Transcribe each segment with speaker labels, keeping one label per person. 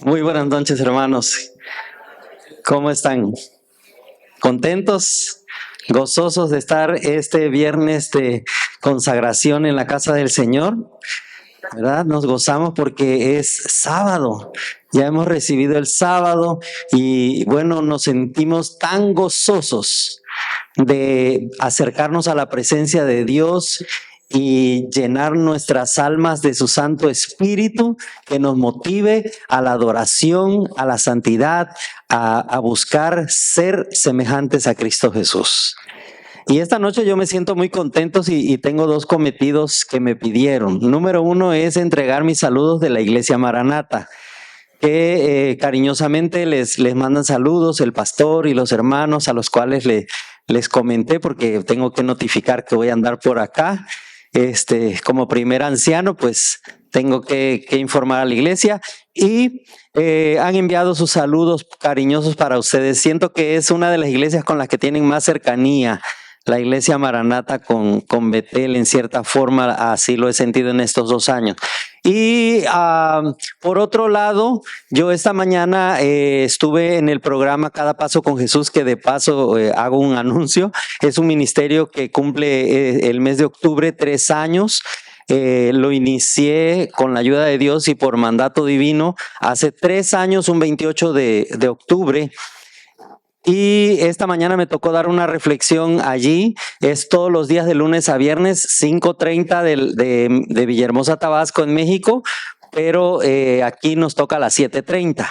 Speaker 1: Muy buenas noches, hermanos. ¿Cómo están? ¿Contentos? ¿Gozosos de estar este viernes de consagración en la casa del Señor? ¿Verdad? Nos gozamos porque es sábado. Ya hemos recibido el sábado y bueno, nos sentimos tan gozosos de acercarnos a la presencia de Dios y llenar nuestras almas de su Santo Espíritu que nos motive a la adoración, a la santidad, a buscar ser semejantes a Cristo Jesús. Y esta noche yo me siento muy contento y tengo dos cometidos que me pidieron. Número uno es entregar mis saludos de la Iglesia Maranata, que cariñosamente les mandan saludos el pastor y los hermanos a los cuales les comenté porque tengo que notificar que voy a andar por acá. Como primer anciano, pues tengo que informar a la iglesia y han enviado sus saludos cariñosos para ustedes. Siento que es una de las iglesias con las que tienen más cercanía, la iglesia Maranata con Betel, en cierta forma, así lo he sentido en estos 2 años. Y por otro lado, yo esta mañana estuve en el programa Cada Paso con Jesús, que de paso hago un anuncio. Es un ministerio que cumple el mes de octubre 3 años. Lo inicié con la ayuda de Dios y por mandato divino hace 3 años, un 28 de octubre. Y esta mañana me tocó dar una reflexión allí. Es todos los días de lunes a viernes, 5:30 de Villahermosa, Tabasco, en México, pero aquí nos toca a las 7:30.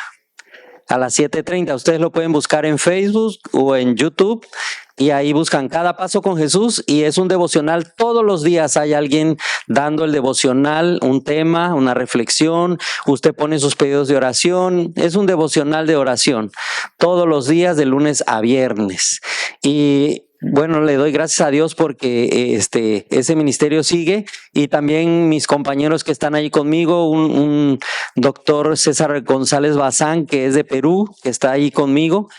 Speaker 1: A las 7:30. Ustedes lo pueden buscar en Facebook o en YouTube y ahí buscan Cada Paso con Jesús y es un devocional. Todos los días hay alguien dando el devocional, un tema, una reflexión. Usted pone sus pedidos de oración. Es un devocional de oración todos los días de lunes a viernes. Y bueno, le doy gracias a Dios porque ese ministerio sigue y también mis compañeros que están ahí conmigo, un doctor César González Bazán, que es de Perú, que está ahí conmigo,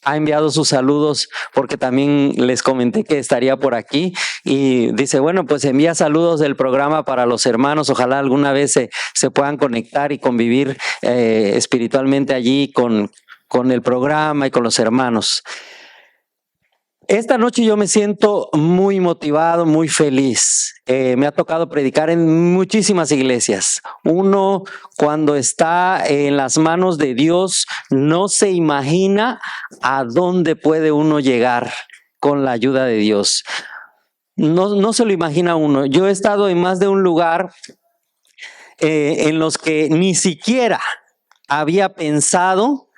Speaker 1: ha enviado sus saludos porque también les comenté que estaría por aquí y dice, bueno, pues envía saludos del programa para los hermanos, ojalá alguna vez se puedan conectar y convivir espiritualmente allí con el programa y con los hermanos. Esta noche yo me siento muy motivado, muy feliz. Me ha tocado predicar en muchísimas iglesias. Uno, cuando está en las manos de Dios, no se imagina a dónde puede uno llegar con la ayuda de Dios. No se lo imagina uno. Yo he estado en más de un lugar en los que ni siquiera había pensado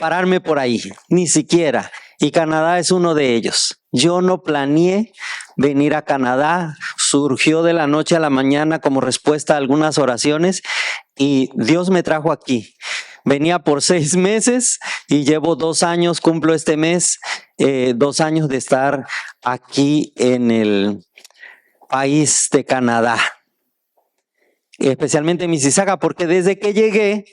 Speaker 1: pararme por ahí, ni siquiera. Y Canadá es uno de ellos. Yo no planeé venir a Canadá, surgió de la noche a la mañana como respuesta a algunas oraciones y Dios me trajo aquí. Venía por 6 meses y llevo 2 años, cumplo este mes, 2 años de estar aquí en el país de Canadá, especialmente en Mississauga, porque desde que llegué,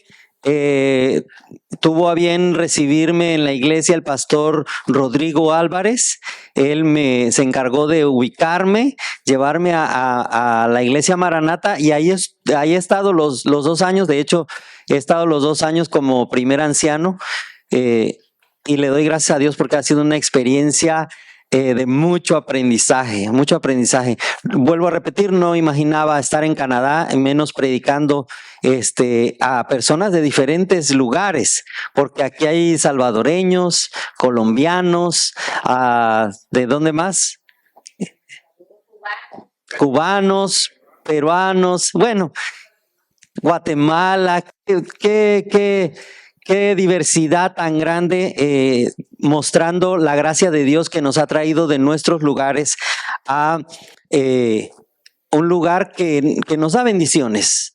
Speaker 1: tuvo a bien recibirme en la iglesia el pastor Rodrigo Álvarez. Él se encargó de ubicarme, llevarme a la iglesia Maranata y ahí he estado los 2 años. De hecho, he estado los 2 años como primer anciano y le doy gracias a Dios porque ha sido una experiencia de mucho aprendizaje, mucho aprendizaje. Vuelvo a repetir, no imaginaba estar en Canadá, menos predicando a personas de diferentes lugares, porque aquí hay salvadoreños, colombianos, ¿de dónde más? Cubanos, peruanos, bueno, Guatemala, qué diversidad tan grande, mostrando la gracia de Dios que nos ha traído de nuestros lugares a un lugar que nos da bendiciones.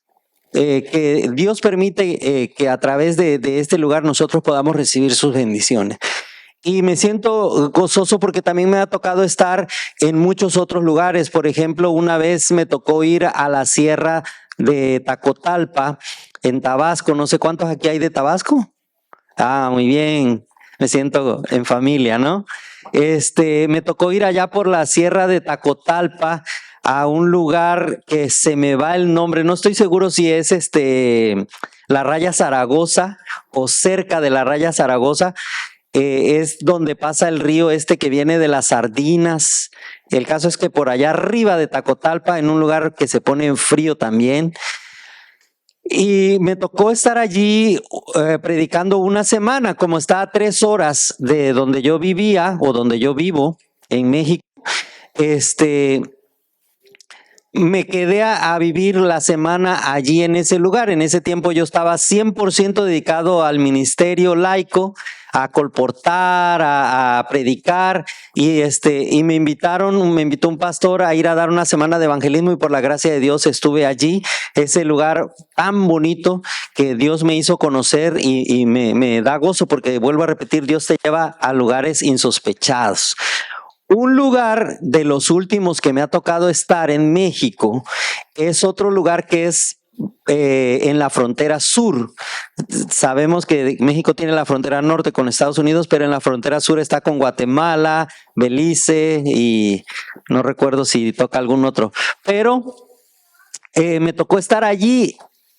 Speaker 1: Que Dios permite que a través de este lugar nosotros podamos recibir sus bendiciones. Y me siento gozoso porque también me ha tocado estar en muchos otros lugares. Por ejemplo, una vez me tocó ir a la sierra de Tacotalpa, en Tabasco. No sé cuántos aquí hay de Tabasco. Muy bien. Me siento en familia, ¿no? Me tocó ir allá por la sierra de Tacotalpa a un lugar que se me va el nombre, no estoy seguro si es la Raya Zaragoza o cerca de la Raya Zaragoza. Es donde pasa el río que viene de las Sardinas. El caso es que por allá arriba de Tacotalpa, en un lugar que se pone en frío también. Y me tocó estar allí predicando una semana, como está a 3 horas de donde yo vivía o donde yo vivo en México. Me quedé a vivir la semana allí en ese lugar. En ese tiempo yo estaba 100% dedicado al ministerio laico, a colportar, a predicar, y me invitó un pastor a ir a dar una semana de evangelismo, y por la gracia de Dios estuve allí, ese lugar tan bonito que Dios me hizo conocer, y me da gozo porque, vuelvo a repetir, Dios te lleva a lugares insospechados. Un lugar de los últimos que me ha tocado estar en México es otro lugar que es en la frontera sur. Sabemos que México tiene la frontera norte con Estados Unidos, pero en la frontera sur está con Guatemala, Belice y no recuerdo si toca algún otro. Pero me tocó estar allí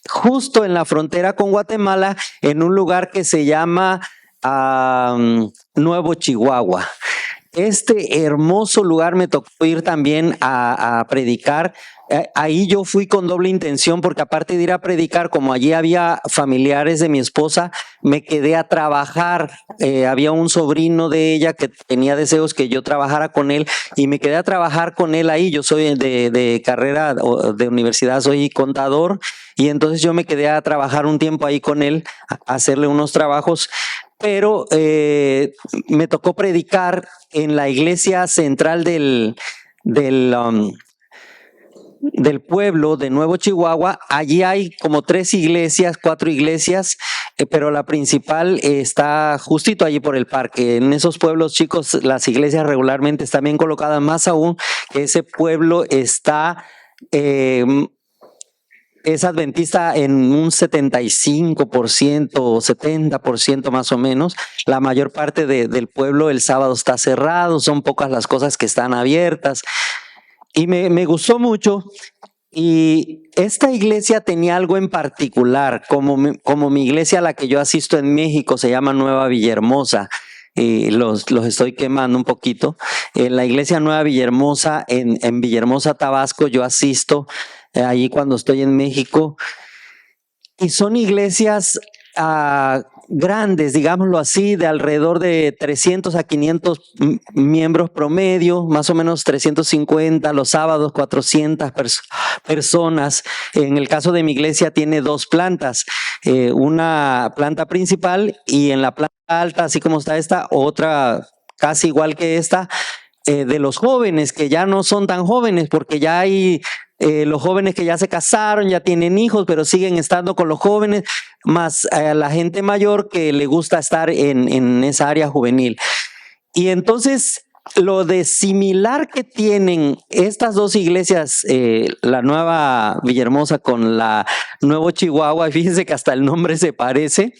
Speaker 1: justo en la frontera con Guatemala, en un lugar que se llama Nuevo Chihuahua. Este hermoso lugar me tocó ir también a predicar. Ahí yo fui con doble intención, porque aparte de ir a predicar, como allí había familiares de mi esposa, me quedé a trabajar. Había un sobrino de ella que tenía deseos que yo trabajara con él, y me quedé a trabajar con él ahí. Yo soy de carrera de universidad, soy contador, y entonces yo me quedé a trabajar un tiempo ahí con él, a hacerle unos trabajos. Pero me tocó predicar en la iglesia central del pueblo de Nuevo Chihuahua. Allí hay como 3 iglesias, 4 iglesias, pero la principal está justito allí por el parque. En esos pueblos chicos las iglesias regularmente están bien colocadas, más aún que ese pueblo está... es adventista en un 75% o 70% más o menos. La mayor parte del pueblo el sábado está cerrado, son pocas las cosas que están abiertas. Y me gustó mucho. Y esta iglesia tenía algo en particular, como mi iglesia a la que yo asisto en México se llama Nueva Villahermosa. Los estoy quemando un poquito. En la iglesia Nueva Villahermosa, en Villahermosa, Tabasco, yo asisto ahí cuando estoy en México, y son iglesias grandes, digámoslo así, de alrededor de 300 a 500 miembros promedio, más o menos 350, los sábados 400 personas. En el caso de mi iglesia tiene 2 plantas, una planta principal, y en la planta alta, así como está esta, otra casi igual que esta, de los jóvenes, que ya no son tan jóvenes, porque ya hay los jóvenes que ya se casaron, ya tienen hijos, pero siguen estando con los jóvenes, más la gente mayor que le gusta estar en esa área juvenil. Y entonces, lo de similar que tienen estas 2 iglesias, la Nueva Villahermosa con la Nuevo Chihuahua, fíjense que hasta el nombre se parece,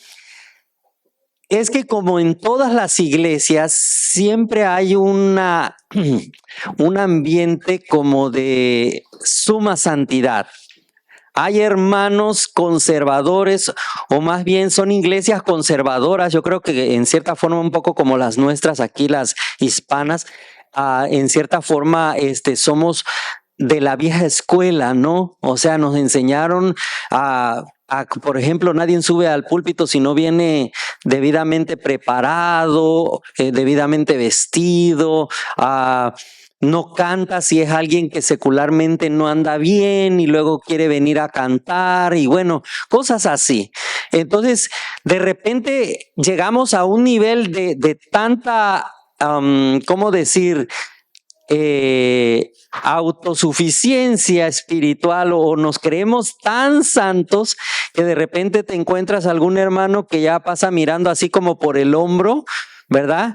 Speaker 1: es que como en todas las iglesias siempre hay un ambiente como de suma santidad. Hay hermanos conservadores, o más bien son iglesias conservadoras. Yo creo que en cierta forma un poco como las nuestras aquí, las hispanas, en cierta forma somos de la vieja escuela, ¿no? O sea, nos enseñaron por ejemplo, nadie sube al púlpito si no viene debidamente preparado, debidamente vestido, no canta si es alguien que secularmente no anda bien y luego quiere venir a cantar, y bueno, cosas así. Entonces, de repente llegamos a un nivel de tanta, ¿cómo decir?, autosuficiencia espiritual, o nos creemos tan santos que de repente te encuentras algún hermano que ya pasa mirando así como por el hombro, ¿verdad?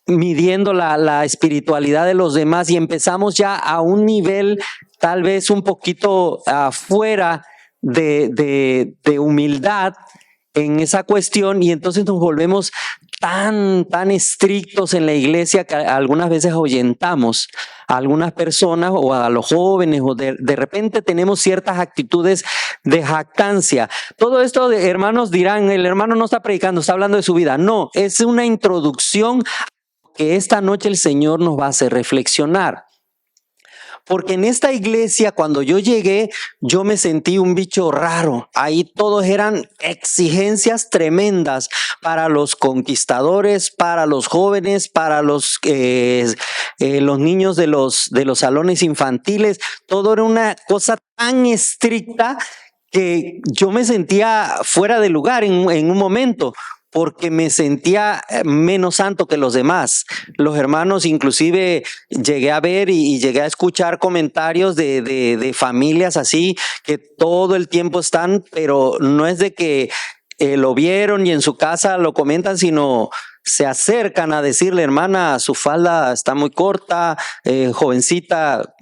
Speaker 1: Midiendo la espiritualidad de los demás, y empezamos ya a un nivel tal vez un poquito fuera de humildad, en esa cuestión y entonces nos volvemos tan estrictos en la iglesia que algunas veces ahuyentamos a algunas personas o a los jóvenes o de repente tenemos ciertas actitudes de jactancia. Todo esto, hermanos, dirán, el hermano no está predicando, está hablando de su vida. No, es una introducción que esta noche el Señor nos va a hacer reflexionar. Porque en esta iglesia, cuando yo llegué, yo me sentí un bicho raro. Ahí todos eran exigencias tremendas para los conquistadores, para los jóvenes, para los niños de los salones infantiles. Todo era una cosa tan estricta que yo me sentía fuera de lugar en un momento, porque me sentía menos santo que los demás. Los hermanos, inclusive llegué a ver y llegué a escuchar comentarios de familias así que todo el tiempo están, pero no es de que lo vieron y en su casa lo comentan, sino se acercan a decirle, hermana, su falda está muy corta, jovencita,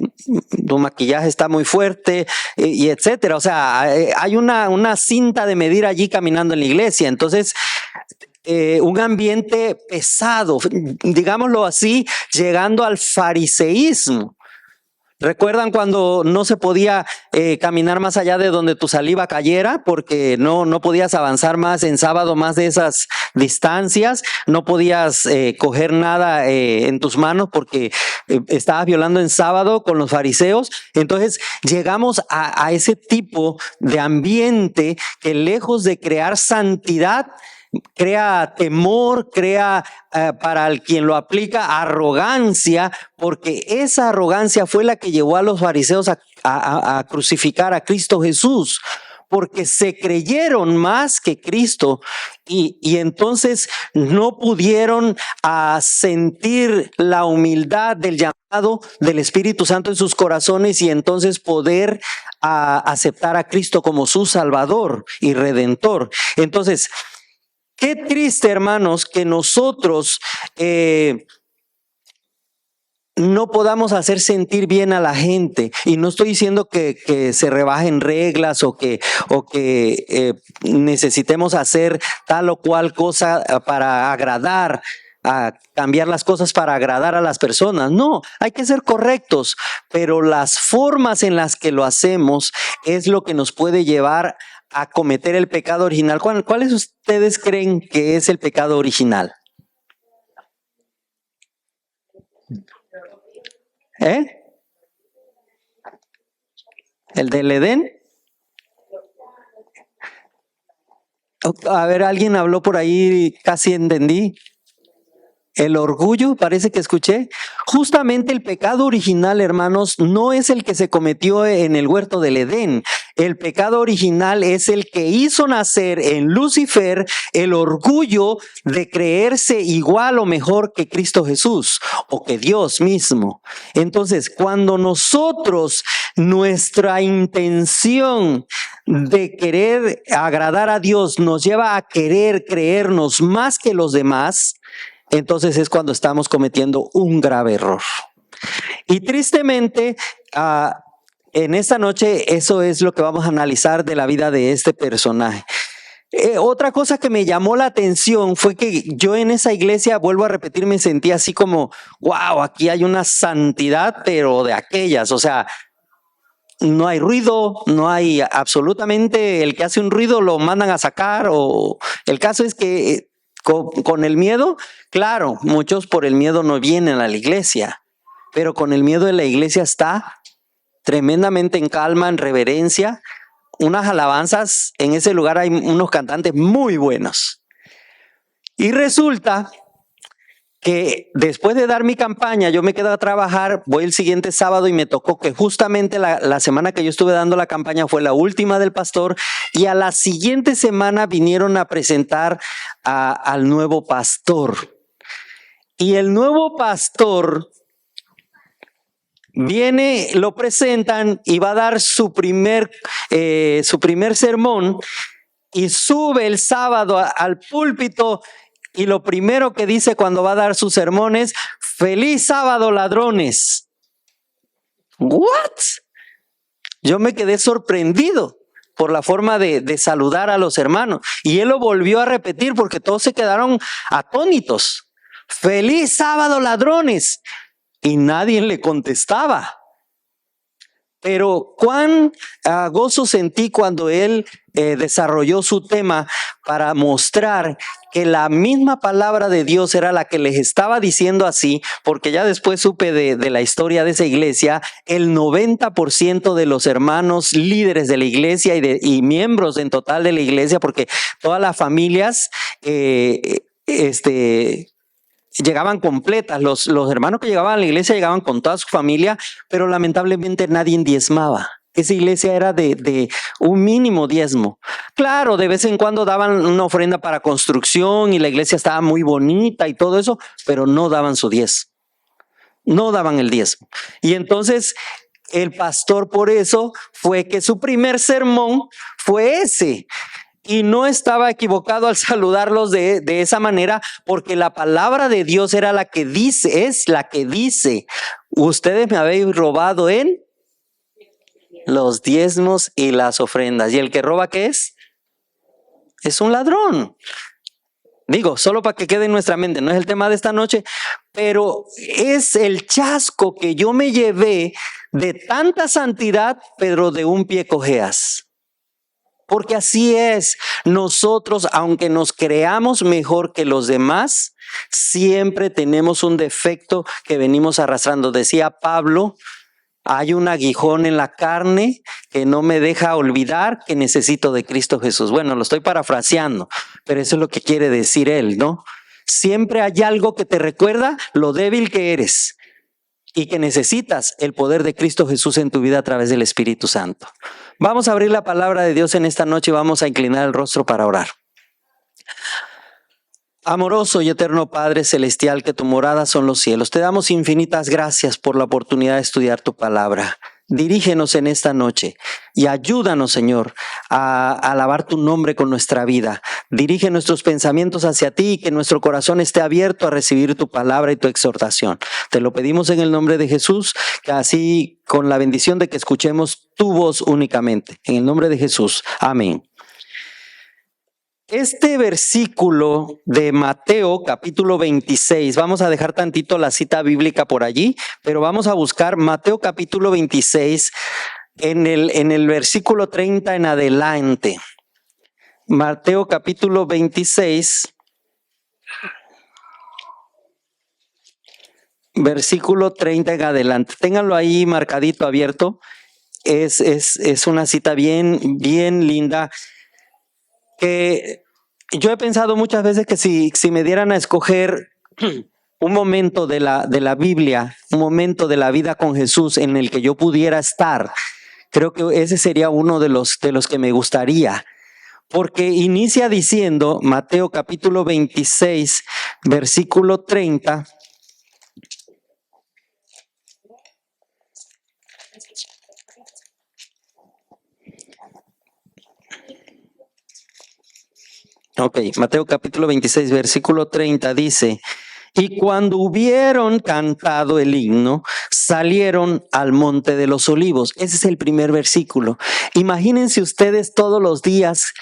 Speaker 1: tu maquillaje está muy fuerte, y etcétera. O sea, hay una cinta de medir allí caminando en la iglesia. Entonces, un ambiente pesado, digámoslo así, llegando al fariseísmo. ¿Recuerdan cuando no se podía caminar más allá de donde tu saliva cayera? Porque no podías avanzar más en sábado, más de esas distancias. No podías coger nada en tus manos porque estabas violando en sábado con los fariseos. Entonces llegamos a ese tipo de ambiente que lejos de crear santidad, crea temor, crea para el quien lo aplica arrogancia, porque esa arrogancia fue la que llevó a los fariseos a crucificar a Cristo Jesús, porque se creyeron más que Cristo y entonces no pudieron sentir la humildad del llamado del Espíritu Santo en sus corazones y entonces poder aceptar a Cristo como su Salvador y Redentor. Entonces, qué triste, hermanos, que nosotros no podamos hacer sentir bien a la gente. Y no estoy diciendo que se rebajen reglas o que necesitemos hacer tal o cual cosa para agradar, a cambiar las cosas para agradar a las personas. No, hay que ser correctos, pero las formas en las que lo hacemos es lo que nos puede llevar a cometer el pecado original. ¿Cuáles ustedes creen que es el pecado original? ¿El del Edén? A ver, alguien habló por ahí, casi entendí. El orgullo, parece que escuché. Justamente el pecado original, hermanos, no es el que se cometió en el huerto del Edén. El pecado original es el que hizo nacer en Lucifer el orgullo de creerse igual o mejor que Cristo Jesús o que Dios mismo. Entonces, cuando nosotros, nuestra intención de querer agradar a Dios nos lleva a querer creernos más que los demás, entonces es cuando estamos cometiendo un grave error. Y tristemente, en esta noche eso es lo que vamos a analizar de la vida de este personaje. Otra cosa que me llamó la atención fue que yo en esa iglesia, vuelvo a repetir, me sentí así como, wow, aquí hay una santidad, pero de aquellas, o sea, no hay ruido, no hay absolutamente, el que hace un ruido lo mandan a sacar, o el caso es que con el miedo, claro, muchos por el miedo no vienen a la iglesia, pero con el miedo de la iglesia está tremendamente en calma, en reverencia. Unas alabanzas, en ese lugar hay unos cantantes muy buenos. Y resulta que después de dar mi campaña, yo me quedo a trabajar, voy el siguiente sábado y me tocó que justamente la semana que yo estuve dando la campaña fue la última del pastor y a la siguiente semana vinieron a presentar al nuevo pastor. Y el nuevo pastor viene, lo presentan y va a dar su primer sermón y sube el sábado al púlpito. Y lo primero que dice cuando va a dar sus sermones, feliz sábado, ladrones. ¿What? Yo me quedé sorprendido. por la forma de saludar a los hermanos. Y él lo volvió a repetir porque todos se quedaron atónitos. ¡Feliz sábado, ladrones! Y nadie le contestaba. Pero cuán gozo sentí cuando él desarrolló su tema para mostrar que la misma palabra de Dios era la que les estaba diciendo así, porque ya después supe de la historia de esa iglesia. El 90% de los hermanos líderes de la iglesia y miembros en total de la iglesia, porque todas las familias llegaban completas. Los hermanos que llegaban a la iglesia llegaban con toda su familia, pero lamentablemente nadie diezmaba. Esa iglesia era de un mínimo diezmo. Claro, de vez en cuando daban una ofrenda para construcción y la iglesia estaba muy bonita y todo eso, pero no daban su diezmo. No daban el diezmo. Y entonces el pastor, por eso fue que su primer sermón fue ese. Y no estaba equivocado al saludarlos de esa manera, porque la palabra de Dios era la que dice, es la que dice: ustedes me habéis robado en los diezmos y las ofrendas. ¿Y el que roba qué es? Es un ladrón. Digo, solo para que quede en nuestra mente, no es el tema de esta noche, pero es el chasco que yo me llevé de tanta santidad, pero de un pie cojeas. Porque así es, nosotros, aunque nos creamos mejor que los demás, siempre tenemos un defecto que venimos arrastrando. Decía Pablo: hay un aguijón en la carne que no me deja olvidar que necesito de Cristo Jesús. Bueno, lo estoy parafraseando, pero eso es lo que quiere decir él, ¿no? Siempre hay algo que te recuerda lo débil que eres y que necesitas el poder de Cristo Jesús en tu vida a través del Espíritu Santo. Vamos a abrir la palabra de Dios en esta noche y vamos a inclinar el rostro para orar. Amoroso y eterno Padre celestial, que tu morada son los cielos, te damos infinitas gracias por la oportunidad de estudiar tu palabra. Dirígenos en esta noche y ayúdanos, Señor, a alabar tu nombre con nuestra vida. Dirige nuestros pensamientos hacia ti y que nuestro corazón esté abierto a recibir tu palabra y tu exhortación. Te lo pedimos en el nombre de Jesús, que así con la bendición de que escuchemos tu voz únicamente. En el nombre de Jesús. Amén. Este versículo de Mateo capítulo 26, vamos a dejar tantito la cita bíblica por allí, pero vamos a buscar Mateo capítulo 26 en el versículo 30 en adelante. Mateo capítulo 26, versículo 30 en adelante. Ténganlo ahí marcadito, abierto. Es una cita bien linda, que yo he pensado muchas veces que si me dieran a escoger un momento de la Biblia, un momento de la vida con Jesús en el que yo pudiera estar, creo que ese sería uno de los que me gustaría. Porque inicia diciendo, Mateo capítulo 26, versículo 30. Ok, Mateo capítulo 26, versículo 30 dice: y cuando hubieron cantado el himno, salieron al monte de los olivos. Ese es el primer versículo. Imagínense ustedes todos los días,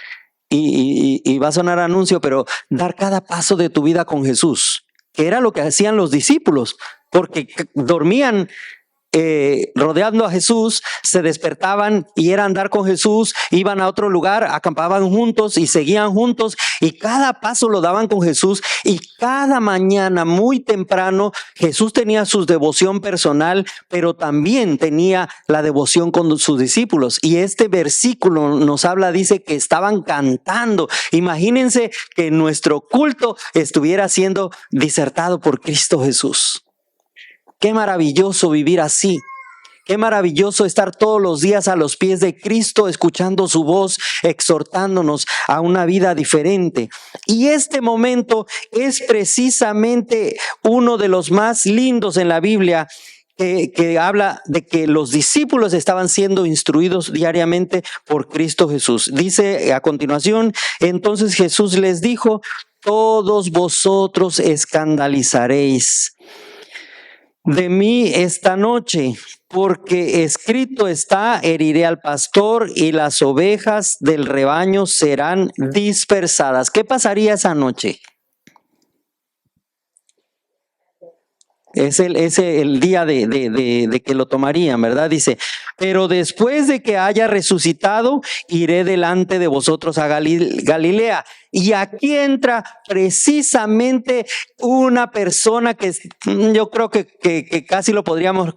Speaker 1: y va a sonar anuncio, pero dar cada paso de tu vida con Jesús, que era lo que hacían los discípulos, porque dormían rodeando a Jesús, se despertaban y era andar con Jesús, iban a otro lugar, acampaban juntos y seguían juntos, y cada paso lo daban con Jesús. Y cada mañana muy temprano Jesús tenía su devoción personal, pero también tenía la devoción con sus discípulos. Y este versículo nos habla, dice que estaban cantando. Imagínense que nuestro culto estuviera siendo disertado por Cristo Jesús. Qué maravilloso vivir así. Qué maravilloso estar todos los días a los pies de Cristo, escuchando su voz, exhortándonos a una vida diferente. Y este momento es precisamente uno de los más lindos en la Biblia, que habla de que los discípulos estaban siendo instruidos diariamente por Cristo Jesús. Dice a continuación: entonces Jesús les dijo: todos vosotros escandalizaréis de mí esta noche, porque escrito está, heriré al pastor y las ovejas del rebaño serán dispersadas. ¿Qué pasaría esa noche? Es el día de que lo tomarían, ¿verdad? Dice, pero después de que haya resucitado, iré delante de vosotros a Galilea. Y aquí entra precisamente una persona que yo creo que casi lo podríamos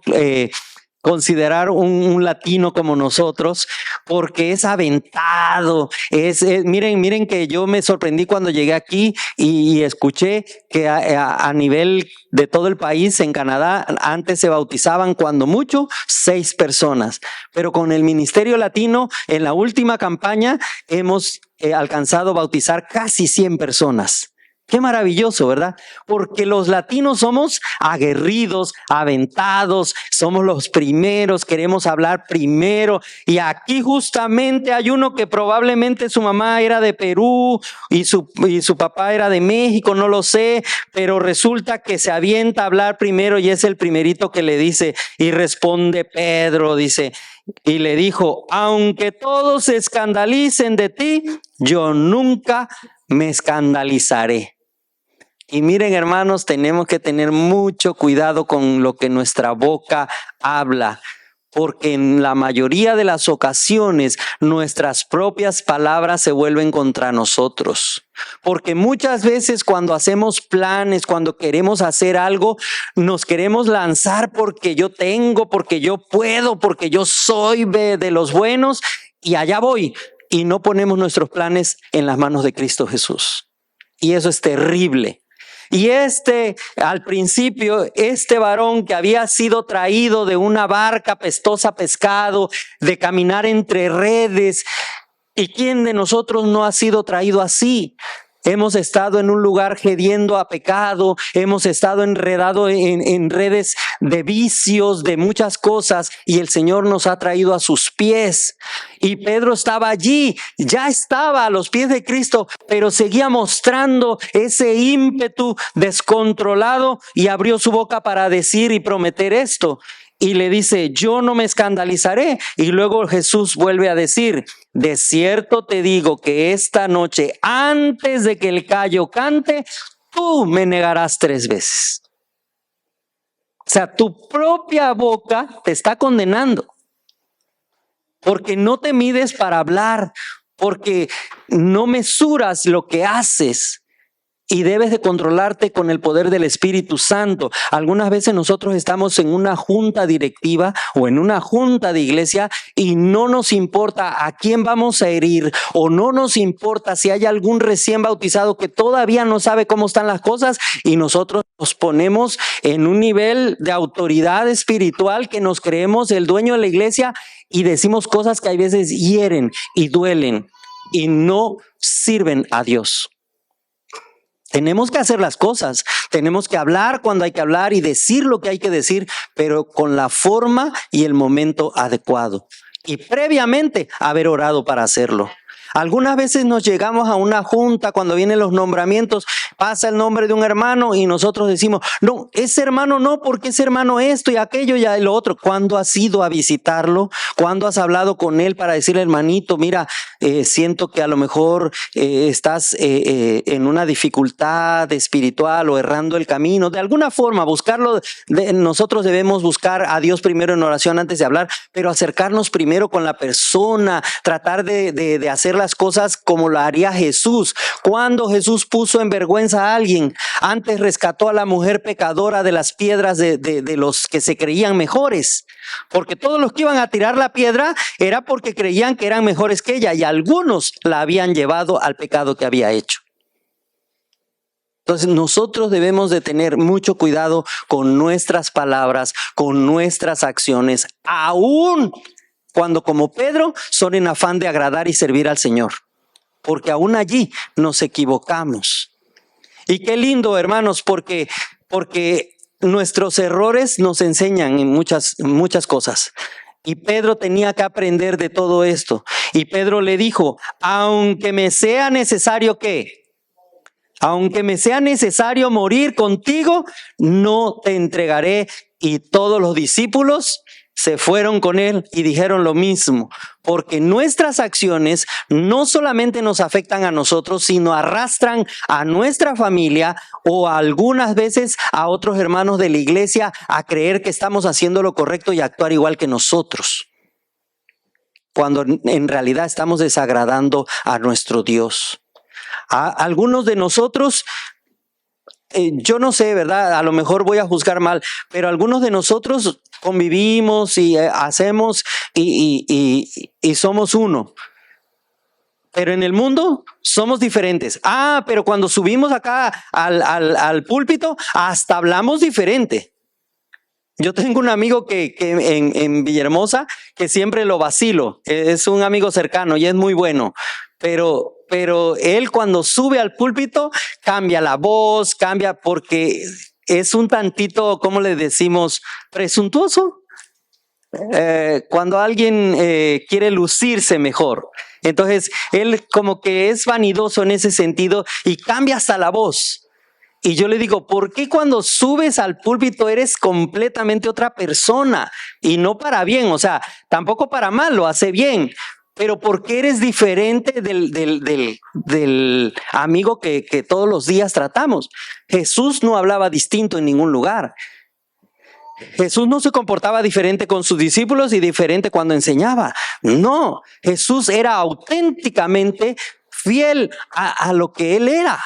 Speaker 1: considerar un latino como nosotros, porque es aventado. Miren que yo me sorprendí cuando llegué aquí y escuché que a nivel de todo el país, en Canadá, antes se bautizaban cuando mucho 6 personas, pero con el Ministerio Latino en la última campaña hemos alcanzado a bautizar casi 100 personas. Qué maravilloso, ¿verdad? Porque los latinos somos aguerridos, aventados, somos los primeros, queremos hablar primero. Y aquí justamente hay uno que probablemente su mamá era de Perú y su papá era de México, no lo sé, pero resulta que se avienta a hablar primero y es el primerito que le dice, y responde Pedro, dice, y le dijo, aunque todos se escandalicen de ti, yo nunca me escandalizaré. Y miren, hermanos, tenemos que tener mucho cuidado con lo que nuestra boca habla, porque en la mayoría de las ocasiones nuestras propias palabras se vuelven contra nosotros. Porque muchas veces cuando hacemos planes, cuando queremos hacer algo, nos queremos lanzar porque yo tengo, porque yo puedo, porque yo soy de los buenos y allá voy. Y no ponemos nuestros planes en las manos de Cristo Jesús. Y eso es terrible. Y al principio, este varón que había sido traído de una barca pestosa pescado, de caminar entre redes, ¿y quién de nosotros no ha sido traído así? Hemos estado en un lugar gediendo a pecado, hemos estado enredados en redes de vicios, de muchas cosas, y el Señor nos ha traído a sus pies. Y Pedro estaba allí, ya estaba a los pies de Cristo, pero seguía mostrando ese ímpetu descontrolado y abrió su boca para decir y prometer esto. Y le dice, yo no me escandalizaré. Y luego Jesús vuelve a decir, de cierto te digo que esta noche, antes de que el gallo cante, tú me negarás 3 veces. O sea, tu propia boca te está condenando. Porque no te mides para hablar, porque no mesuras lo que haces. Y debes de controlarte con el poder del Espíritu Santo. Algunas veces nosotros estamos en una junta directiva o en una junta de iglesia y no nos importa a quién vamos a herir, o no nos importa si hay algún recién bautizado que todavía no sabe cómo están las cosas, y nosotros nos ponemos en un nivel de autoridad espiritual que nos creemos el dueño de la iglesia y decimos cosas que a veces hieren y duelen y no sirven a Dios. Tenemos que hacer las cosas, tenemos que hablar cuando hay que hablar y decir lo que hay que decir, pero con la forma y el momento adecuado. Y previamente haber orado para hacerlo. Algunas veces nos llegamos a una junta cuando vienen los nombramientos, pasa el nombre de un hermano y nosotros decimos, no, ese hermano no, porque ese hermano esto y aquello y lo otro. ¿Cuándo has ido a visitarlo? ¿Cuándo has hablado con él para decirle, hermanito, mira, siento que a lo mejor estás en una dificultad espiritual o errando el camino? De alguna forma, buscarlo. Nosotros debemos buscar a Dios primero en oración antes de hablar, pero acercarnos primero con la persona, tratar de hacer las cosas como lo haría Jesús. Cuando Jesús puso en vergüenza a alguien, antes rescató a la mujer pecadora de las piedras de los que se creían mejores, porque todos los que iban a tirar la piedra era porque creían que eran mejores que ella, y algunos la habían llevado al pecado que había hecho. Entonces nosotros debemos de tener mucho cuidado con nuestras palabras, con nuestras acciones, aún cuando como Pedro son en afán de agradar y servir al Señor, porque aún allí nos equivocamos. Y qué lindo, hermanos, porque nuestros errores nos enseñan en muchas cosas. Y Pedro tenía que aprender de todo esto. Y Pedro le dijo, aunque me sea necesario, ¿qué? Aunque me sea necesario morir contigo, no te entregaré. Y todos los discípulos se fueron con él y dijeron lo mismo, porque nuestras acciones no solamente nos afectan a nosotros, sino arrastran a nuestra familia o algunas veces a otros hermanos de la iglesia a creer que estamos haciendo lo correcto y actuar igual que nosotros, cuando en realidad estamos desagradando a nuestro Dios. A algunos de nosotros, yo no sé, ¿verdad? A lo mejor voy a juzgar mal, pero algunos de nosotros convivimos y hacemos y somos uno. Pero en el mundo somos diferentes. Pero cuando subimos acá al púlpito, hasta hablamos diferente. Yo tengo un amigo que en Villahermosa que siempre lo vacilo. Es un amigo cercano y es muy bueno. Pero él cuando sube al púlpito cambia la voz, cambia porque es un tantito, ¿cómo le decimos? Presuntuoso. Cuando alguien quiere lucirse mejor. Entonces él como que es vanidoso en ese sentido y cambia hasta la voz. Y yo le digo, ¿por qué cuando subes al púlpito eres completamente otra persona? Y no para bien, o sea, tampoco para mal, lo hace bien. Pero ¿por qué eres diferente del amigo que todos los días tratamos? Jesús no hablaba distinto en ningún lugar. Jesús no se comportaba diferente con sus discípulos y diferente cuando enseñaba. No, Jesús era auténticamente fiel a lo que él era.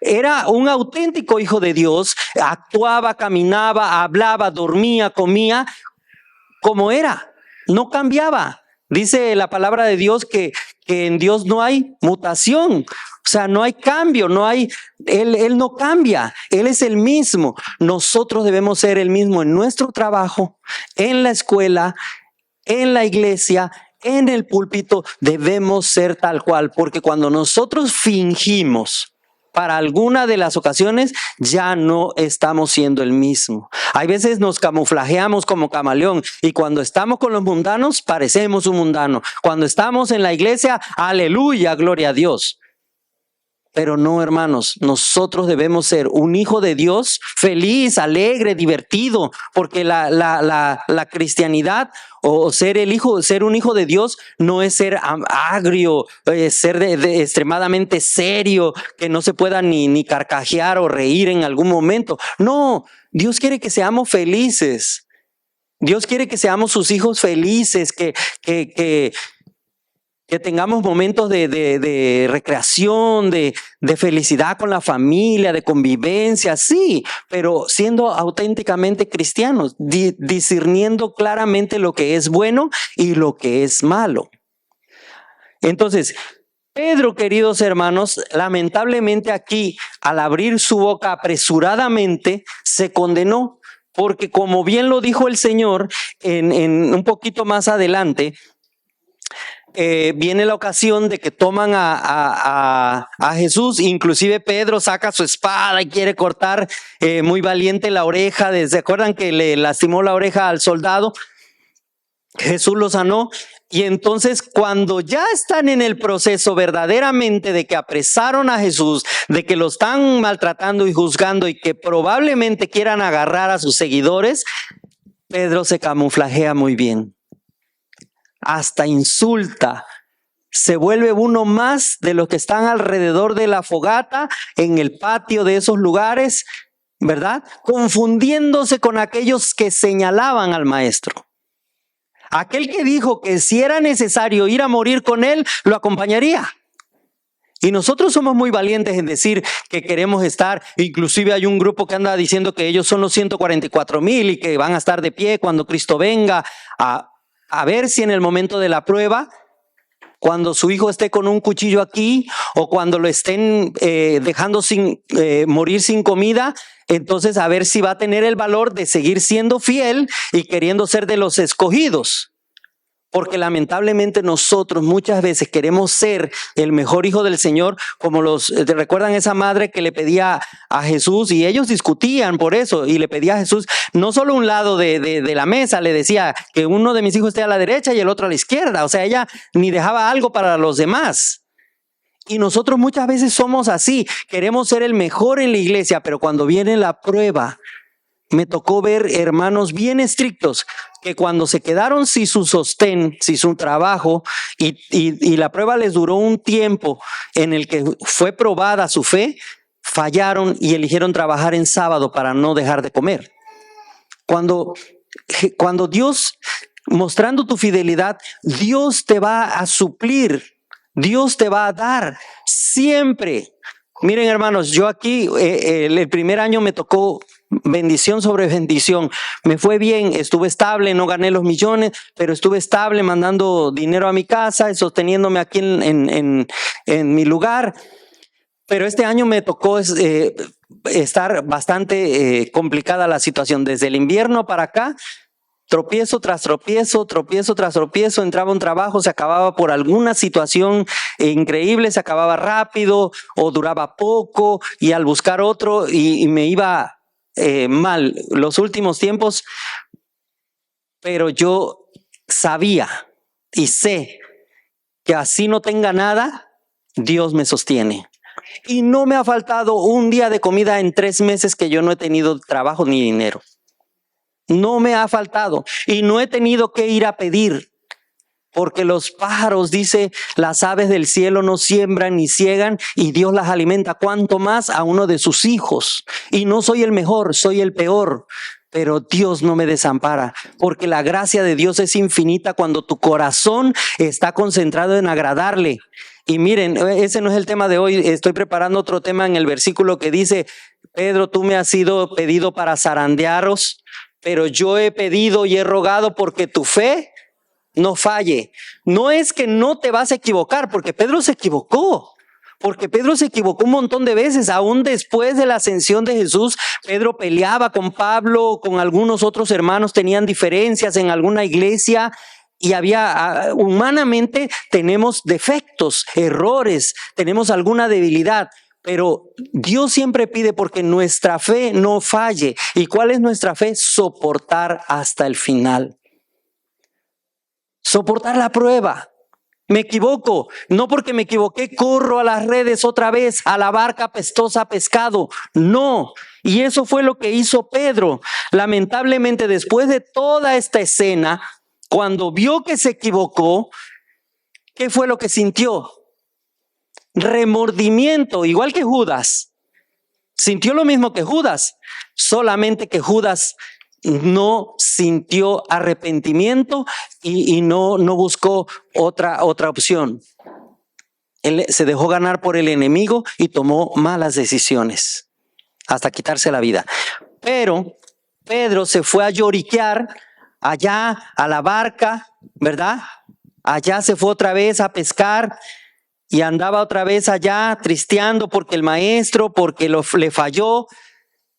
Speaker 1: Era un auténtico hijo de Dios, actuaba, caminaba, hablaba, dormía, comía, como era, no cambiaba. Dice la palabra de Dios que en Dios no hay mutación, o sea, no hay cambio, Él no cambia, Él es el mismo. Nosotros debemos ser el mismo en nuestro trabajo, en la escuela, en la iglesia, en el púlpito, debemos ser tal cual, porque cuando nosotros fingimos, para alguna de las ocasiones ya no estamos siendo el mismo. Hay veces nos camuflajeamos como camaleón y cuando estamos con los mundanos parecemos un mundano. Cuando estamos en la iglesia, aleluya, gloria a Dios. Pero no, hermanos, nosotros debemos ser un hijo de Dios feliz, alegre, divertido, porque la cristianidad o ser un hijo de Dios no es ser agrio, ser extremadamente serio, que no se pueda ni carcajear o reír en algún momento. No, Dios quiere que seamos felices. Dios quiere que seamos sus hijos felices, que tengamos momentos de recreación, de felicidad con la familia, de convivencia, sí, pero siendo auténticamente cristianos, discerniendo claramente lo que es bueno y lo que es malo. Entonces, Pedro, queridos hermanos, lamentablemente aquí, al abrir su boca apresuradamente, se condenó, porque como bien lo dijo el Señor en un poquito más adelante, viene la ocasión de que toman a Jesús, inclusive Pedro saca su espada y quiere cortar muy valiente la oreja. ¿Se acuerdan que le lastimó la oreja al soldado? Jesús lo sanó. Y entonces cuando ya están en el proceso verdaderamente de que apresaron a Jesús, de que lo están maltratando y juzgando y que probablemente quieran agarrar a sus seguidores, Pedro se camuflajea muy bien. Hasta insulta, se vuelve uno más de los que están alrededor de la fogata, en el patio de esos lugares, ¿verdad? Confundiéndose con aquellos que señalaban al maestro. Aquel que dijo que si era necesario ir a morir con él, lo acompañaría. Y nosotros somos muy valientes en decir que queremos estar, inclusive hay un grupo que anda diciendo que ellos son los 144,000 y que van a estar de pie cuando Cristo venga a ver si en el momento de la prueba, cuando su hijo esté con un cuchillo aquí o cuando lo estén dejando morir sin comida, entonces a ver si va a tener el valor de seguir siendo fiel y queriendo ser de los escogidos. Porque lamentablemente nosotros muchas veces queremos ser el mejor hijo del Señor, como recuerdan esa madre que le pedía a Jesús y ellos discutían por eso y le pedía a Jesús no solo un lado de la mesa, le decía que uno de mis hijos esté a la derecha y el otro a la izquierda, o sea, ella ni dejaba algo para los demás. Y nosotros muchas veces somos así, queremos ser el mejor en la iglesia, pero cuando viene la prueba, me tocó ver hermanos bien estrictos que cuando se quedaron sin su sostén, sin su trabajo, y la prueba les duró un tiempo en el que fue probada su fe, fallaron y eligieron trabajar en sábado para no dejar de comer. Cuando Dios, mostrando tu fidelidad, Dios te va a suplir, Dios te va a dar siempre. Miren, hermanos, yo aquí el primer año me tocó bendición sobre bendición. Me fue bien, estuve estable, no gané los millones, pero estuve estable mandando dinero a mi casa, sosteniéndome aquí en mi lugar. Pero este año me tocó estar bastante complicada la situación. Desde el invierno para acá, tropiezo tras tropiezo, tropiezo tras tropiezo, entraba un trabajo, se acababa por alguna situación increíble, se acababa rápido o duraba poco, y al buscar otro y me iba mal los últimos tiempos, pero yo sabía y sé que así no tenga nada, Dios me sostiene. Y no me ha faltado un día de comida en 3 meses que yo no he tenido trabajo ni dinero. No me ha faltado y no he tenido que ir a pedir, porque los pájaros, dice, las aves del cielo no siembran ni ciegan y Dios las alimenta, cuanto más a uno de sus hijos. Y no soy el mejor, soy el peor, pero Dios no me desampara, porque la gracia de Dios es infinita cuando tu corazón está concentrado en agradarle. Y miren, ese no es el tema de hoy, estoy preparando otro tema en el versículo que dice: Pedro, tú me has sido pedido para zarandearos, pero yo he pedido y he rogado porque tu fe no falle. No es que no te vas a equivocar, porque Pedro se equivocó. Porque Pedro se equivocó un montón de veces. Aún después de la ascensión de Jesús, Pedro peleaba con Pablo, con algunos otros hermanos, tenían diferencias en alguna iglesia. Y humanamente tenemos defectos, errores, tenemos alguna debilidad. Pero Dios siempre pide porque nuestra fe no falle. ¿Y cuál es nuestra fe? Soportar hasta el final. Soportar la prueba. Me equivoco. No porque me equivoqué, corro a las redes otra vez, a la barca apestosa pescado. No. Y eso fue lo que hizo Pedro. Lamentablemente, después de toda esta escena, cuando vio que se equivocó, ¿qué fue lo que sintió? Remordimiento, igual que Judas. Sintió lo mismo que Judas, solamente que Judas no sintió arrepentimiento y no buscó otra opción. Él se dejó ganar por el enemigo y tomó malas decisiones hasta quitarse la vida. Pero Pedro se fue a lloriquear allá a la barca, ¿verdad? Allá se fue otra vez a pescar y andaba otra vez allá tristeando porque el maestro, porque le falló.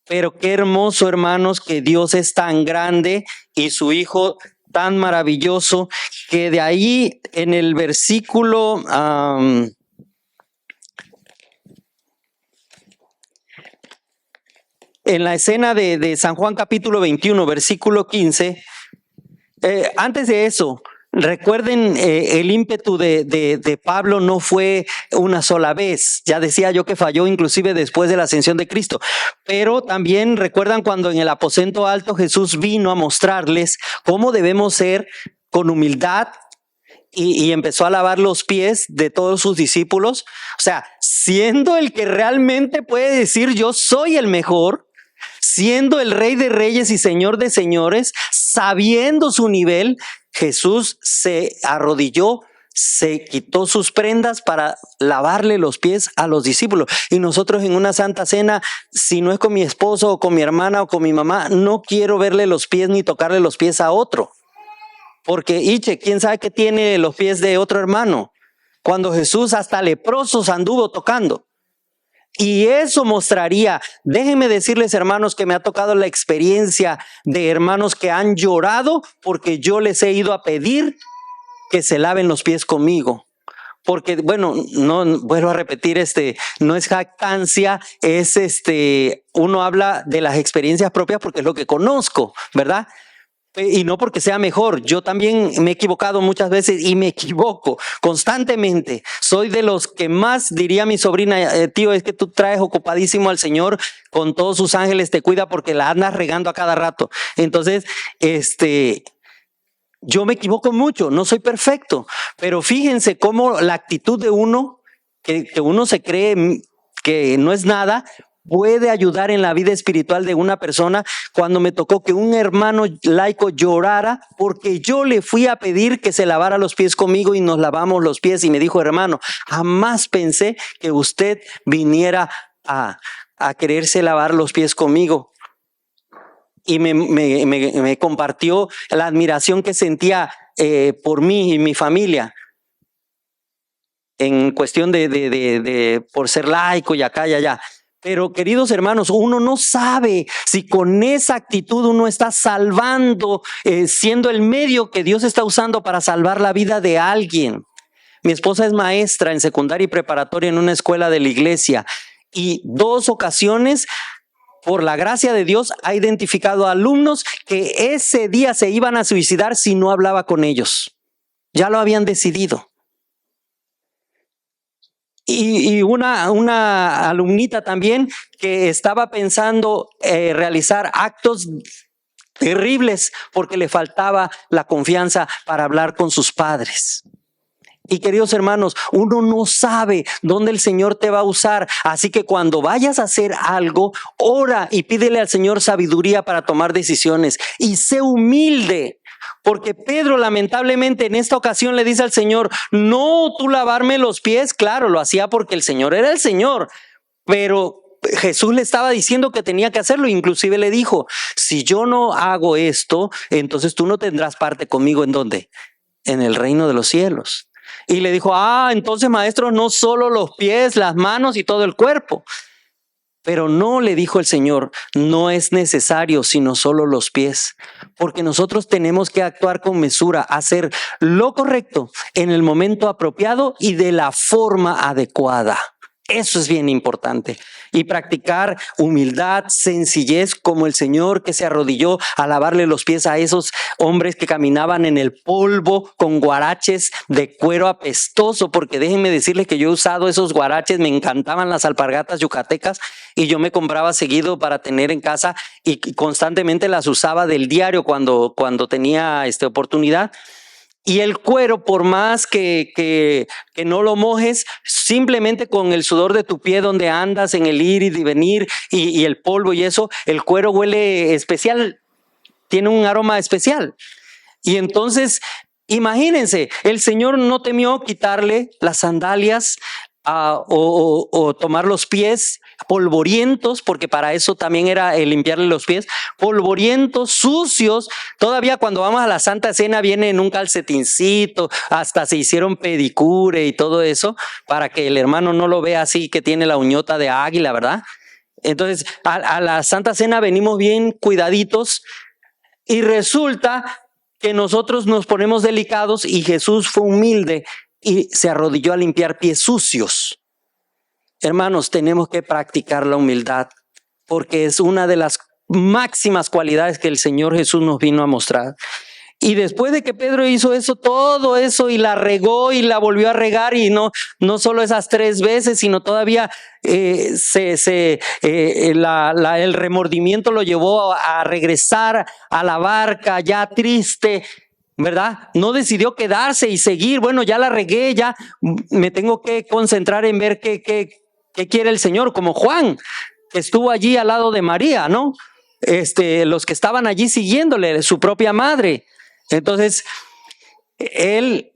Speaker 1: Pero qué hermoso, hermanos, que Dios es tan grande y su Hijo tan maravilloso, que de ahí en el versículo en la escena de San Juan capítulo 21, versículo 15, antes de eso, recuerden, el ímpetu de Pablo no fue una sola vez. Ya decía yo que falló inclusive después de la ascensión de Cristo. Pero también recuerdan cuando en el aposento alto Jesús vino a mostrarles cómo debemos ser con humildad y empezó a lavar los pies de todos sus discípulos. O sea, siendo el que realmente puede decir yo soy el mejor, siendo el Rey de Reyes y Señor de Señores, sabiendo su nivel, Jesús se arrodilló, se quitó sus prendas para lavarle los pies a los discípulos. Y nosotros en una santa cena, si no es con mi esposo o con mi hermana o con mi mamá, no quiero verle los pies ni tocarle los pies a otro. Porque, ¿quién sabe qué tiene los pies de otro hermano? Cuando Jesús hasta leprosos anduvo tocando. Y eso mostraría, déjenme decirles, hermanos, que me ha tocado la experiencia de hermanos que han llorado porque yo les he ido a pedir que se laven los pies conmigo. Porque, bueno, no vuelvo a repetir, no es jactancia, es uno habla de las experiencias propias porque es lo que conozco, ¿verdad? Y no porque sea mejor, yo también me he equivocado muchas veces y me equivoco constantemente. Soy de los que más, diría mi sobrina, tío, es que tú traes ocupadísimo al Señor, con todos sus ángeles te cuida porque la andas regando a cada rato. Entonces, yo me equivoco mucho, no soy perfecto, pero fíjense cómo la actitud de uno, que uno se cree que no es nada, puede ayudar en la vida espiritual de una persona. Cuando me tocó que un hermano laico llorara porque yo le fui a pedir que se lavara los pies conmigo y nos lavamos los pies, y me dijo: hermano, jamás pensé que usted viniera a quererse lavar los pies conmigo. Y me compartió la admiración que sentía por mí y mi familia en cuestión de por ser laico y acá y allá. Pero, queridos hermanos, uno no sabe si con esa actitud uno está salvando, siendo el medio que Dios está usando para salvar la vida de alguien. Mi esposa es maestra en secundaria y preparatoria en una escuela de la iglesia, y 2 ocasiones, por la gracia de Dios, ha identificado a alumnos que ese día se iban a suicidar si no hablaba con ellos. Ya lo habían decidido. Y una alumnita también que estaba pensando realizar actos terribles porque le faltaba la confianza para hablar con sus padres. Y, queridos hermanos, uno no sabe dónde el Señor te va a usar. Así que cuando vayas a hacer algo, ora y pídele al Señor sabiduría para tomar decisiones. Y sé humilde. Porque Pedro, lamentablemente, en esta ocasión le dice al Señor: no, tú lavarme los pies. Claro, lo hacía porque el Señor era el Señor. Pero Jesús le estaba diciendo que tenía que hacerlo. Inclusive le dijo: si yo no hago esto, entonces tú no tendrás parte conmigo. ¿En dónde? En el reino de los cielos. Y le dijo: entonces, maestro, no solo los pies, las manos y todo el cuerpo. Pero no, le dijo el Señor, no es necesario sino solo los pies, porque nosotros tenemos que actuar con mesura, hacer lo correcto en el momento apropiado y de la forma adecuada. Eso es bien importante. Y practicar humildad, sencillez, como el Señor que se arrodilló a lavarle los pies a esos hombres que caminaban en el polvo con guaraches de cuero apestoso, porque déjenme decirles que yo he usado esos guaraches, me encantaban las alpargatas yucatecas y yo me compraba seguido para tener en casa y constantemente las usaba del diario cuando tenía oportunidad. Y el cuero, por más que no lo mojes, simplemente con el sudor de tu pie donde andas en el ir y venir y el polvo y eso, el cuero huele especial, tiene un aroma especial. Y entonces, imagínense, el Señor no temió quitarle las sandalias o tomar los pies polvorientos, porque para eso también era el limpiarle los pies, polvorientos, sucios. Todavía cuando vamos a la Santa Cena viene en un calcetincito, hasta se hicieron pedicure y todo eso, para que el hermano no lo vea así, que tiene la uñota de águila, ¿verdad? Entonces, a la Santa Cena venimos bien cuidaditos, y resulta que nosotros nos ponemos delicados, y Jesús fue humilde y se arrodilló a limpiar pies sucios. Hermanos, tenemos que practicar la humildad, porque es una de las máximas cualidades que el Señor Jesús nos vino a mostrar. Y después de que Pedro hizo eso, todo eso, y la regó y la volvió a regar, y no solo esas 3 veces, sino todavía el remordimiento lo llevó a regresar a la barca ya triste, ¿verdad? No decidió quedarse y seguir. Bueno, ya la regué, ya me tengo que concentrar en ver qué quiere el Señor, como Juan, que estuvo allí al lado de María, ¿no? Los que estaban allí siguiéndole, su propia madre. Entonces, él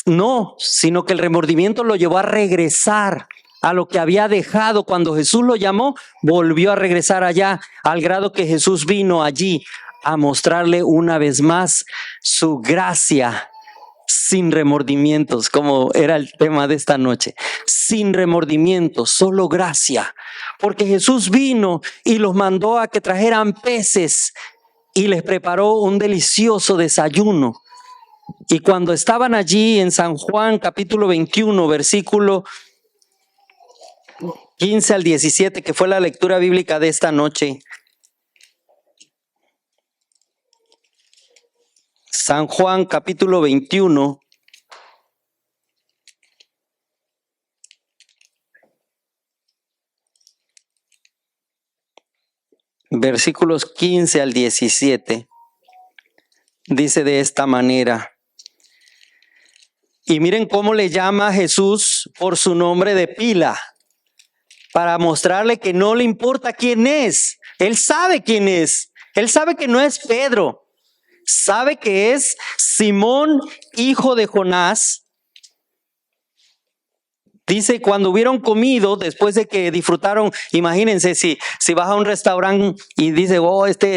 Speaker 1: no, sino que el remordimiento lo llevó a regresar a lo que había dejado. Cuando Jesús lo llamó, volvió a regresar allá, al grado que Jesús vino allí a mostrarle una vez más su gracia, sin remordimientos, como era el tema de esta noche. Sin remordimientos, solo gracia. Porque Jesús vino y los mandó a que trajeran peces y les preparó un delicioso desayuno. Y cuando estaban allí en San Juan capítulo 21, versículo 15 al 17, que fue la lectura bíblica de esta noche, San Juan capítulo 21. Versículos 15 al 17. Dice de esta manera. Y miren cómo le llama a Jesús por su nombre de pila, para mostrarle que no le importa quién es. Él sabe quién es. Él sabe que no es Pedro. Sabe que es Simón, hijo de Jonás. Dice, cuando hubieron comido, después de que disfrutaron, imagínense si vas a un restaurante y dice,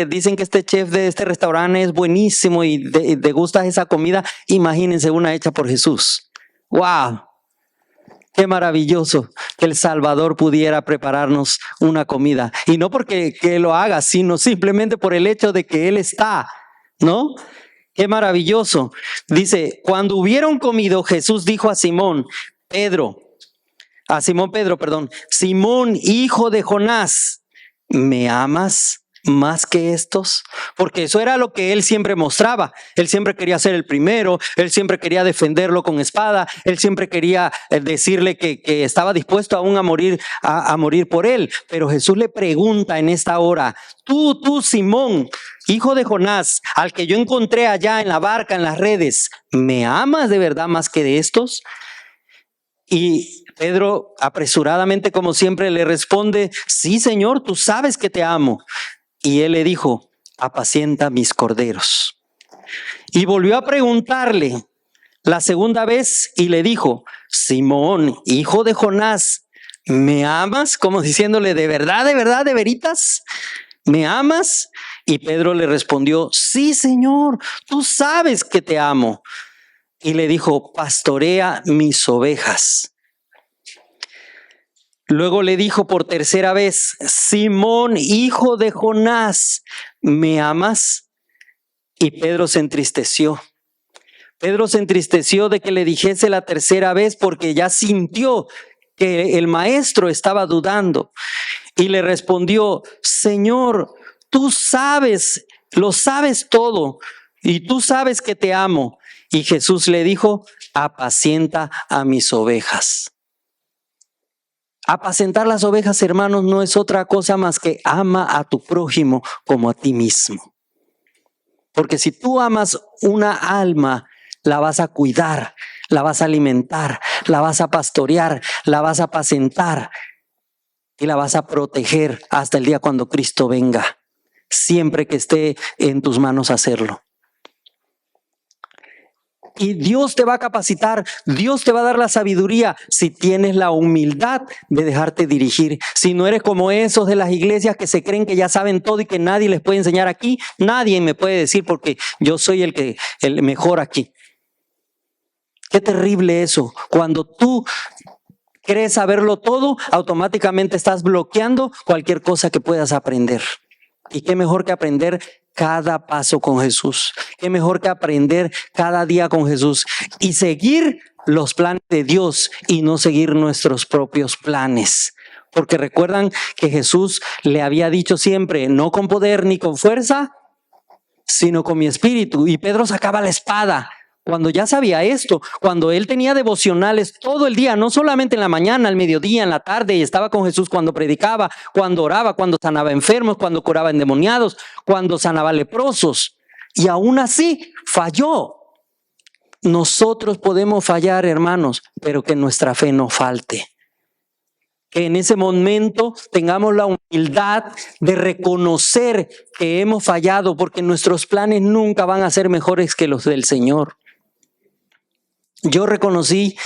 Speaker 1: dicen que este chef de este restaurante es buenísimo y te gusta esa comida, imagínense una hecha por Jesús. ¡Wow! Qué maravilloso que el Salvador pudiera prepararnos una comida. Y no porque que lo haga, sino simplemente por el hecho de que Él está, ¿no? Qué maravilloso. Dice, cuando hubieron comido, Jesús dijo a Simón Pedro, Simón, hijo de Jonás, ¿me amas más que estos? Porque eso era lo que él siempre mostraba. Él siempre quería ser el primero, él siempre quería defenderlo con espada, él siempre quería decirle que estaba dispuesto aún a morir por él. Pero Jesús le pregunta en esta hora, tú Simón, hijo de Jonás, al que yo encontré allá en la barca, en las redes, ¿me amas de verdad más que de estos? Y Pedro apresuradamente, como siempre, le responde, sí, Señor, tú sabes que te amo. Y él le dijo, apacienta mis corderos. Y volvió a preguntarle la segunda vez y le dijo, Simón, hijo de Jonás, ¿me amas? Como diciéndole, de verdad, de veritas, ¿me amas? Y Pedro le respondió, sí, Señor, tú sabes que te amo. Y le dijo, pastorea mis ovejas. Luego le dijo por tercera vez, Simón, hijo de Jonás, ¿me amas? Y Pedro se entristeció. Pedro se entristeció de que le dijese la tercera vez porque ya sintió que el maestro estaba dudando. Y le respondió, Señor, tú sabes, lo sabes todo y tú sabes que te amo. Y Jesús le dijo, apacienta a mis ovejas. Apacentar las ovejas, hermanos, no es otra cosa más que ama a tu prójimo como a ti mismo. Porque si tú amas una alma, la vas a cuidar, la vas a alimentar, la vas a pastorear, la vas a apacentar y la vas a proteger hasta el día cuando Cristo venga, siempre que esté en tus manos hacerlo. Y Dios te va a capacitar, Dios te va a dar la sabiduría si tienes la humildad de dejarte dirigir. Si no eres como esos de las iglesias que se creen que ya saben todo y que nadie les puede enseñar aquí, nadie me puede decir porque yo soy el mejor aquí. Qué terrible eso. Cuando tú crees saberlo todo, automáticamente estás bloqueando cualquier cosa que puedas aprender. Y qué mejor que aprender cada paso con Jesús. Qué mejor que aprender cada día con Jesús y seguir los planes de Dios y no seguir nuestros propios planes. Porque recuerdan que Jesús le había dicho siempre, no con poder ni con fuerza, sino con mi espíritu. Y Pedro sacaba la espada. Cuando ya sabía esto, cuando él tenía devocionales todo el día, no solamente en la mañana, al mediodía, en la tarde, y estaba con Jesús cuando predicaba, cuando oraba, cuando sanaba enfermos, cuando curaba endemoniados, cuando sanaba leprosos. Y aún así falló. Nosotros podemos fallar, hermanos, pero que nuestra fe no falte. Que en ese momento tengamos la humildad de reconocer que hemos fallado, porque nuestros planes nunca van a ser mejores que los del Señor. Yo reconocí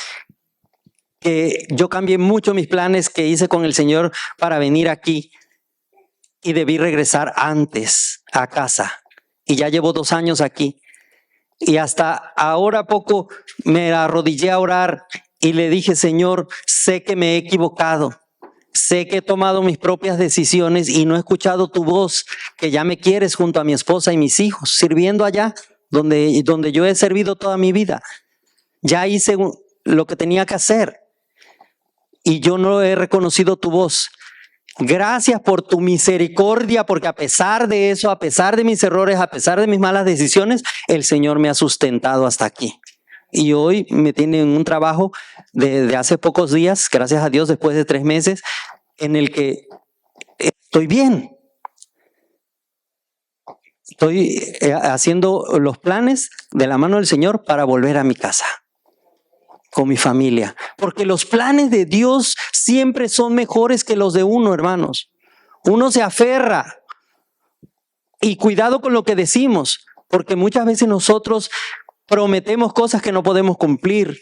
Speaker 1: que yo cambié mucho mis planes que hice con el Señor para venir aquí y debí regresar antes a casa. Y ya llevo 2 años aquí. Y hasta ahora poco me arrodillé a orar y le dije, Señor, sé que me he equivocado. Sé que he tomado mis propias decisiones y no he escuchado tu voz, que ya me quieres junto a mi esposa y mis hijos, sirviendo allá donde yo he servido toda mi vida. Ya hice lo que tenía que hacer y yo no he reconocido tu voz. Gracias por tu misericordia, porque a pesar de eso, a pesar de mis errores, a pesar de mis malas decisiones, el Señor me ha sustentado hasta aquí. Y hoy me tiene en un trabajo de hace pocos días, gracias a Dios, después de 3 meses, en el que estoy bien. Estoy haciendo los planes de la mano del Señor para volver a mi casa, con mi familia. Porque los planes de Dios siempre son mejores que los de uno, hermanos. Uno se aferra. Y cuidado con lo que decimos, porque muchas veces nosotros prometemos cosas que no podemos cumplir.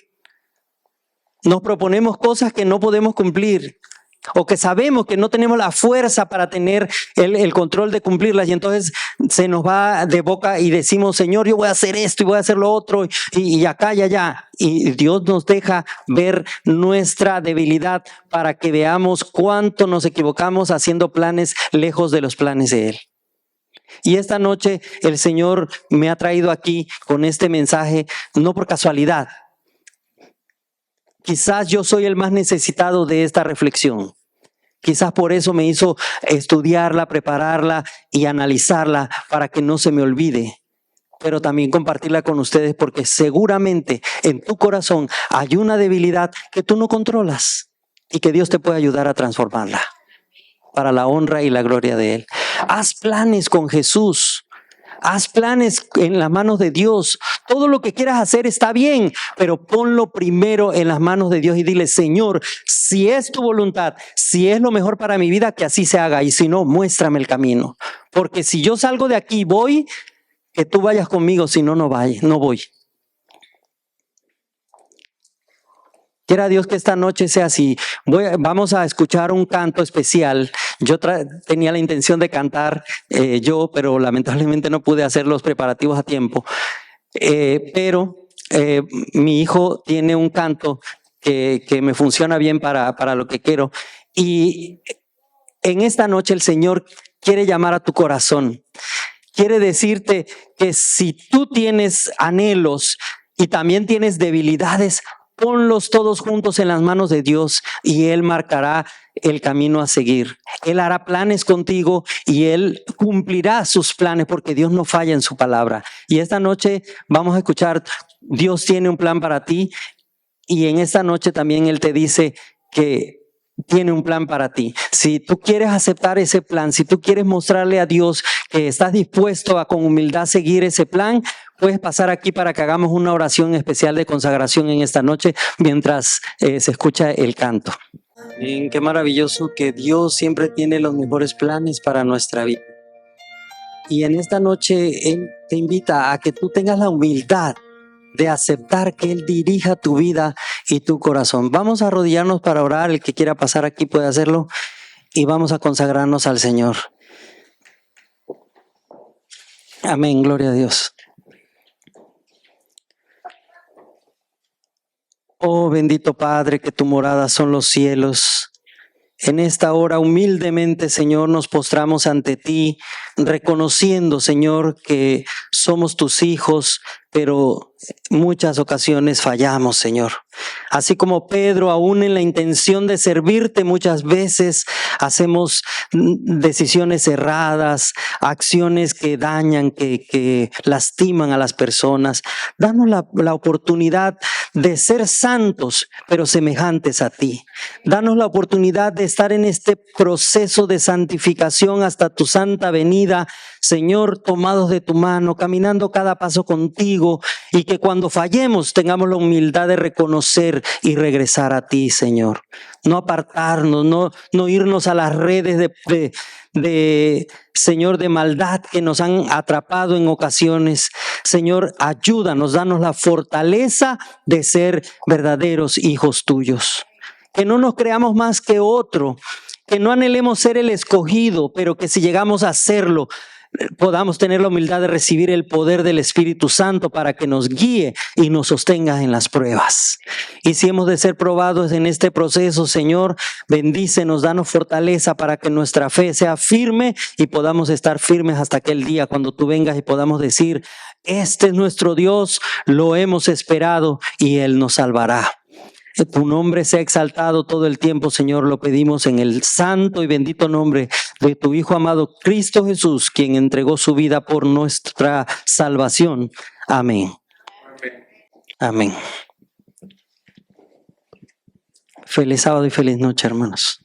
Speaker 1: Nos proponemos cosas que no podemos cumplir. O que sabemos que no tenemos la fuerza para tener el control de cumplirlas, y entonces se nos va de boca y decimos, Señor, yo voy a hacer esto y voy a hacer lo otro, y acá y allá. Y Dios nos deja ver nuestra debilidad para que veamos cuánto nos equivocamos haciendo planes lejos de los planes de Él. Y esta noche el Señor me ha traído aquí con este mensaje, no por casualidad. Quizás yo soy el más necesitado de esta reflexión. Quizás por eso me hizo estudiarla, prepararla y analizarla para que no se me olvide. Pero también compartirla con ustedes porque seguramente en tu corazón hay una debilidad que tú no controlas y que Dios te puede ayudar a transformarla para la honra y la gloria de Él. Haz planes con Jesús. Haz planes en las manos de Dios. Todo lo que quieras hacer está bien, pero ponlo primero en las manos de Dios y dile, Señor, si es tu voluntad, si es lo mejor para mi vida, que así se haga. Y si no, muéstrame el camino. Porque si yo salgo de aquí, voy, que tú vayas conmigo, si no, no voy. Quiera Dios que esta noche sea así. Vamos a escuchar un canto especial. Yo tenía la intención de cantar pero lamentablemente no pude hacer los preparativos a tiempo. Pero mi hijo tiene un canto que me funciona bien para lo que quiero. Y en esta noche el Señor quiere llamar a tu corazón. Quiere decirte que si tú tienes anhelos y también tienes debilidades, ponlos todos juntos en las manos de Dios y Él marcará el camino a seguir. Él hará planes contigo y Él cumplirá sus planes porque Dios no falla en su palabra. Y esta noche vamos a escuchar, Dios tiene un plan para ti y en esta noche también Él te dice que tiene un plan para ti. Si tú quieres aceptar ese plan, si tú quieres mostrarle a Dios que estás dispuesto a con humildad seguir ese plan, puedes pasar aquí para que hagamos una oración especial de consagración en esta noche mientras se escucha el canto. Bien, qué maravilloso que Dios siempre tiene los mejores planes para nuestra vida. Y en esta noche Él te invita a que tú tengas la humildad de aceptar que Él dirija tu vida y tu corazón. Vamos a arrodillarnos para orar. El que quiera pasar aquí puede hacerlo y vamos a consagrarnos al Señor. Amén, gloria a Dios. Oh bendito Padre, que tu morada son los cielos. En esta hora humildemente, Señor, nos postramos ante ti, reconociendo, Señor, que somos tus hijos, pero muchas ocasiones fallamos, Señor. Así como Pedro, aún en la intención de servirte, muchas veces hacemos decisiones erradas, acciones que dañan, que lastiman a las personas. Danos la oportunidad de ser santos, pero semejantes a ti. Danos la oportunidad de estar en este proceso de santificación hasta tu santa venida, Señor, tomados de tu mano, caminando cada paso contigo, y que cuando fallemos tengamos la humildad de reconocer y regresar a ti, Señor. No apartarnos, no irnos a las redes Señor, de maldad que nos han atrapado en ocasiones. Señor, ayúdanos, danos la fortaleza de ser verdaderos hijos tuyos. Que no nos creamos más que otro, que no anhelemos ser el escogido, pero que si llegamos a serlo, podamos tener la humildad de recibir el poder del Espíritu Santo para que nos guíe y nos sostenga en las pruebas. Y si hemos de ser probados en este proceso, Señor, bendícenos, danos fortaleza para que nuestra fe sea firme y podamos estar firmes hasta aquel día cuando tú vengas y podamos decir, este es nuestro Dios, lo hemos esperado y Él nos salvará. Tu nombre sea exaltado todo el tiempo, Señor. Lo pedimos en el santo y bendito nombre de tu Hijo amado, Cristo Jesús, quien entregó su vida por nuestra salvación. Amén. Amén. Feliz sábado y feliz noche, hermanos.